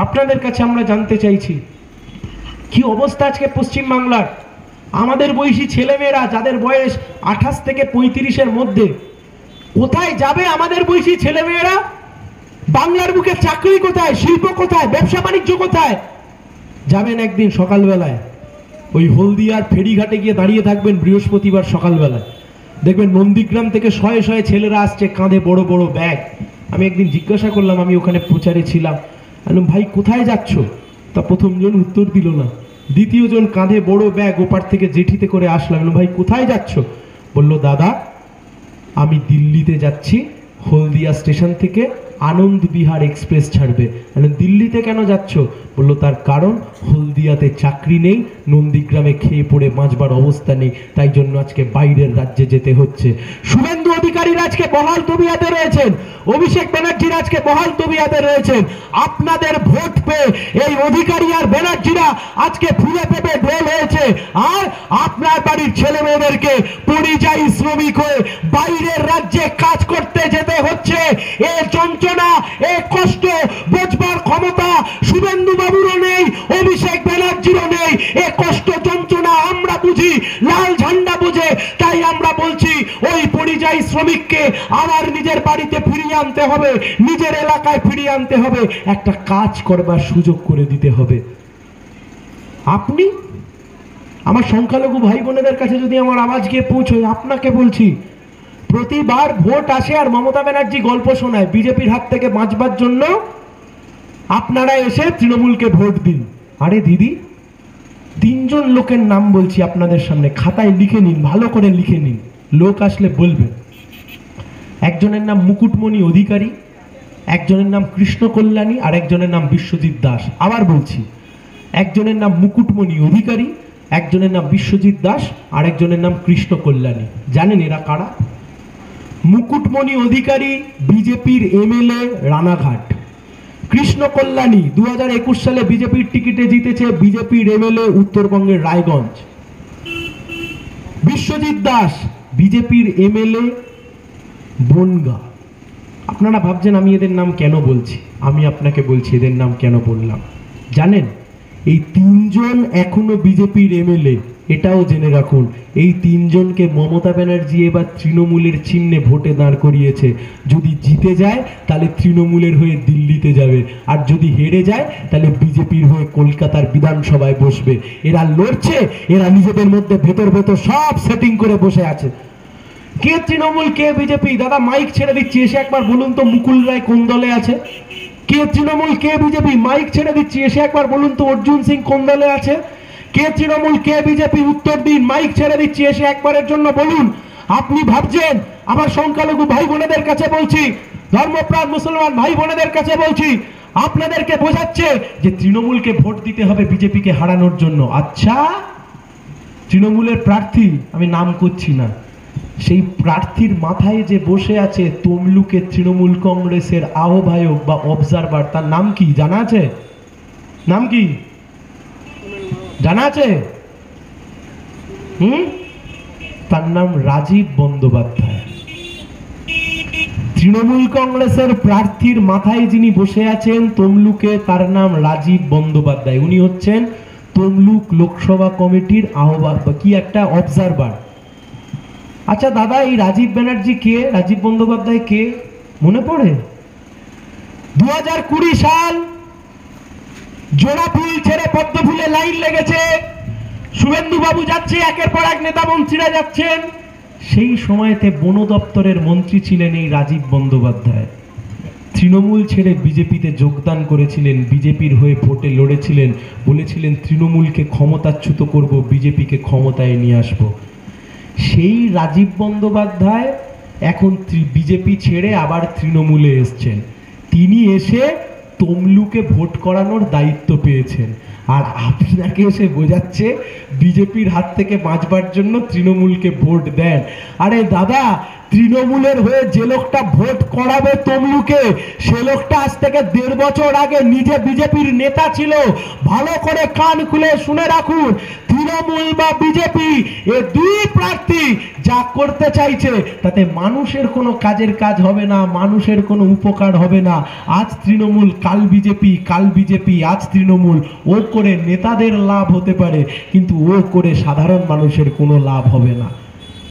আপনাদের কাছে আমরা জানতে চাইছি কি অবস্থা আজকে পশ্চিমবাংলার। আমাদের বয়সী ছেলেমেয়েরা যাদের বয়স 28 থেকে 35-এর মধ্যে কোথায় যাবে? আমাদের বয়সী ছেলেমেয়েরা বাংলার বুকে চাকরি কোথায়, শিল্প কোথায়, ব্যবসা বাণিজ্য কোথায়? যাবেন একদিন সকালবেলায় ওই হলদিয়ার ফেরিঘাটে গিয়ে দাঁড়িয়ে থাকবেন বৃহস্পতিবার সকালবেলায়, দেখবেন নন্দীগ্রাম থেকে শয়ে শয়ে ছেলেরা আসছে কাঁধে বড় বড় ব্যাগ। আমি একদিন জিজ্ঞাসা করলাম, আমি ওখানে প্রচারে ছিলাম, বললাম ভাই কোথায় যাচ্ছ? তা প্রথমজন উত্তর দিল না, দ্বিতীয়জন কাঁধে বড় ব্যাগ ওপার থেকে জেঠিতে করে আসলাম, ভাই কোথায় যাচ্ছ? বলল দাদা আমি দিল্লিতে যাচ্ছি, হলদিয়া স্টেশন থেকে আনন্দ বিহার এক্সপ্রেস ছাড়বে। দিল্লিতে কেন যাচ্ছ? বললো তার কারণ হলদিয়াতে চাকরি নেই, নন্দীগ্রামে খেয়ে পড়ে বাঁচবার অবস্থা নেই, তাই জন্য আজকে বাইরের রাজ্যে যেতে হচ্ছে। শুভেন্দু অধিকারীরা আজকে বহাল তবিয়াতে রয়েছেন, অভিষেক ব্যানার্জিরা আজকে বহাল তবিয়াতে রয়েছেন। আপনাদের ভোট পেয়ে এই অধিকারী আর ব্যানার্জিরা আজকে ফুলে পেপে ঢোল হয়েছে, আর আপনার বাড়ির ছেলে মেয়েদেরকে পরিযায়ী শ্রমিক হয়ে বাইরের রাজ্যে কাজ করতে যেতে হচ্ছে। এ যন্ত্রণা, এ কষ্ট বোঝবার ক্ষমতা শুভেন্দু বাবুরও নেই, অভিষেক ব্যানার্জিরও নেই। এ কষ্ট যন্ত্রণা আমরা বুঝি, লাল ঝান্ডা বুঝে, তাই আমরা বলছি ওই পরিযায়ী শ্রমিককে আবার নিজের বাড়িতে ফিরিয়ে আনতে হবে, নিজের এলাকায় ফিরিয়ে আনতে হবে, একটা কাজ করবার সুযোগ করে দিতে হবে। আপনি আমার সংখ্যালঘু ভাই বোনেদের কাছে যদি আমার আওয়াজ গিয়ে পৌঁছয়, আপনাকে বলছি প্রতিবার ভোট আসে আর মমতা ব্যানার্জি গল্প শোনায় বিজেপির হাত থেকে বাঁচবার জন্য আপনারা এসে তৃণমূলকে ভোট দিন। আরে দিদি, 3জন লোকের নাম বলছি আপনাদের সামনে, খাতায় লিখে নিন, ভালো করে লিখে নিন, লোক আসলে বলবেন। একজনের নাম মুকুটমণি অধিকারী, একজনের নাম কৃষ্ণ কল্যাণী, আর একজনের নাম বিশ্বজিৎ দাস। আবার বলছি, একজনের নাম মুকুটমণি অধিকারী, একজনের নাম বিশ্বজিৎ দাস, আর একজনের নাম কৃষ্ণ কল্যাণী। জানেন এরা কারা? মুকুটমণি অধিকারী বিজেপির এমএলএ রানাঘাট, কৃষ্ণ কল্যাণী 2021 সালে বিজেপির টিকিটে জিতেছে, বিজেপির এমএলএ উত্তরবঙ্গের রায়গঞ্জ। বিশ্বজিৎ দাস বিজেপির এমএলএ বনগা। আপনারা ভাবছেন আমি এদের নাম কেন বলছি, আমি আপনাকে বলছি এদের নাম কেন বললাম। জানেন এই 3জন এখনো বিজেপির এমএলএ, এটাও জেনে রাখুন। এই 3জনকে মমতা ব্যানার্জি এবার তৃণমূলের চিহ্নে ভোটে দাঁড় করিয়েছে। যদি জিতে যায় তাহলে তৃণমূলের হয়ে দিল্লিতে যাবে, আর যদি হেরে যায় তাহলে বিজেপির হয়ে কলকাতার বিধানসভায় বসবে। এরা লড়ছে, এরা নিজেদের মধ্যে ভেতর ভেতর সব সেটিং করে বসে আছে। কে তৃণমূল কে বিজেপি? দাদা মাইক ছেড়ে দিচ্ছি, এসে একবার বলুন তো মুকুল রায় কোন দলে আছে? কে তৃণমূল কে বিজেপি? মাইক ছেড়ে দিচ্ছি, এসে একবার বলুন তো অর্জুন সিং কোন দলে আছে? কে তৃণমূল কে বিজেপি? উত্তর দিন। মাইক ছেড়ে দিচ্ছি, এসে একবারের জন্য বলুন। আপনি ভাবছেন, আমার সংখ্যালঘু ভাই বোনেদের কাছে বলছি, ধর্মপ্রাণ মুসলমান ভাই বোনেদের কাছে বলছি, আপনাদেরকে বোঝাচ্ছে যে তৃণমূলকে ভোট দিতে হবে বিজেপিকে হারানোর জন্য। আচ্ছা, তৃণমূলের প্রার্থী, আমি নাম করছি না, সেই প্রার্থীর মাথায় যে বসে আছে তমলুকে তৃণমূল কংগ্রেসের আহ্বায়ক বা অবজারভার, তার নাম কি জানা আছে? নাম কি জানা আছে? তার নাম রাজীব বন্দ্যোপাধ্যায়। তৃণমূল কংগ্রেসের প্রার্থীর মাথায় যিনি বসে আছেন তমলুকে, তার নাম রাজীব বন্দ্যোপাধ্যায়। উনি হচ্ছেন তমলুক লোকসভা কমিটির আহ্বায়ক বা কি একটা অবজারভার। আচ্ছা দাদা, এই রাজীব ব্যানার্জি কে, রাজীব বন্দ্যোপাধ্যায় কে মনে পড়ে? 2020 সাল, জোড়া ফুল ছেড়ে পদ্ম ফুলে লাইন লেগেছে, শুভেন্দু বাবু যাচ্ছে, একের পর এক নেতা মন্ত্রীরা যাচ্ছেন। সেই সময়তে বন দপ্তরের মন্ত্রী ছিলেন এই রাজীব বন্দ্যোপাধ্যায়। তৃণমূল ছেড়ে বিজেপিতে যোগদান করেছিলেন, বিজেপির হয়ে ভোটে লড়েছিলেন, বলেছিলেন তৃণমূলকে ক্ষমতাচ্যুত করব, বিজেপিকে ক্ষমতায় নিয়ে আসবো। সেই রাজীব বন্দ্যোপাধ্যায় এখন বিজেপি ছেড়ে আবার তৃণমূলে এসছেন। তিনি এসে তমলুকে ভোট করানোর দায়িত্ব পেয়েছেন, আর আপনাকে এসে বোঝাচ্ছে বিজেপির হাত থেকে বাঁচবার জন্য তৃণমূলকে ভোট দেন। আরে দাদা, তৃণমূলের হয়ে যে লোকটা ভোট করাবে তমলুকে, সে লোকটা আজ থেকে 1.5 বছর আগে নিজে বিজেপির নেতা ছিল। ভালো করে কান খুলে শুনে রাখুন, তৃণমূল বা বিজেপি এ দুই প্রার্থী যা করতে চাইছে তাতে মানুষের কোনো কাজের কাজ হবে না, মানুষের কোনো উপকার হবে না। আজ তৃণমূল, কাল বিজেপি, কাল বিজেপি, আজ তৃণমূল। ও করে নেতাদের লাভ হতে পারে, কিন্তু ও করে সাধারণ মানুষের কোনো লাভ হবে না।